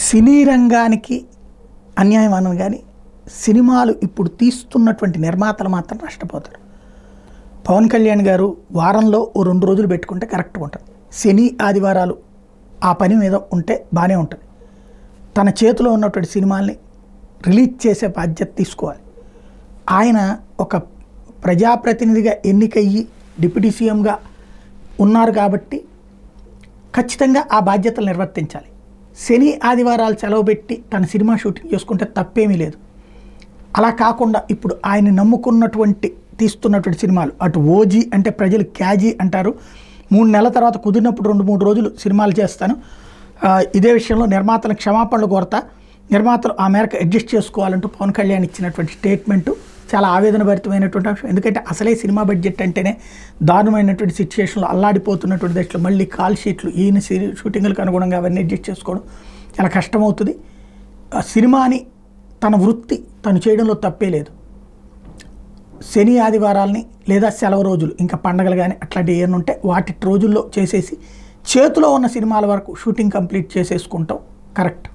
సినీ రంగానికి అన్యాయం అనను కానీ సినిమాలు ఇప్పుడు తీస్తున్నటువంటి నిర్మాతలు మాత్రం నష్టపోతారు. పవన్ కళ్యాణ్ గారు వారంలో ఓ 2 రోజులు పెట్టుకుంటే కరెక్ట్గా ఉంటుంది. శని ఆదివారాలు ఆ పని మీద ఉంటే బాగానే ఉంటుంది. తన చేతిలో ఉన్నటువంటి సినిమాల్ని రిలీజ్ చేసే బాధ్యత తీసుకోవాలి. ఆయన ఒక ప్రజాప్రతినిధిగా ఎన్నికయ్యి డిప్యూటీ సీఎంగా ఉన్నారు కాబట్టి ఖచ్చితంగా ఆ బాధ్యతలు నిర్వర్తించాలి. శని ఆదివారాలు సెలవు పెట్టి తన సినిమా షూటింగ్ చేసుకుంటే తప్పేమీ లేదు. అలా కాకుండా ఇప్పుడు ఆయన నమ్ముకున్నటువంటి తీస్తున్నటువంటి సినిమాలు అటు ఓజీ అంటే ప్రజలు క్యాజీ అంటారు, 3 నెలల తర్వాత కుదిరినప్పుడు 2-3 రోజులు సినిమాలు చేస్తాను, ఇదే విషయంలో నిర్మాతల క్షమాపణలు కోరతా, నిర్మాతలు ఆ మేరకు అడ్జస్ట్ చేసుకోవాలంటూ పవన్ కళ్యాణ్ ఇచ్చినటువంటి స్టేట్మెంటు చాలా ఆవేదన భరితమైనటువంటి అంశం. ఎందుకంటే అసలే సినిమా బడ్జెట్ అంటేనే దారుణమైనటువంటి సిచ్యువేషన్లో అల్లాడిపోతున్నటువంటి దశలో మళ్ళీ కాల్ షీట్లు ఈయన షూటింగ్లకు అనుగుణంగా అవన్నీ అడ్జస్ట్ చేసుకోవడం చాలా కష్టమవుతుంది. సినిమాని తన వృత్తి తను చేయడంలో తప్పే లేదు. శని ఆదివారాలని లేదా సెలవు రోజులు ఇంకా పండగలు కానీ అట్లాంటివి ఏమైనా ఉంటే వాటి రోజుల్లో చేసేసి చేతిలో ఉన్న సినిమాల వరకు షూటింగ్ కంప్లీట్ చేసేసుకుంటాం కరెక్ట్.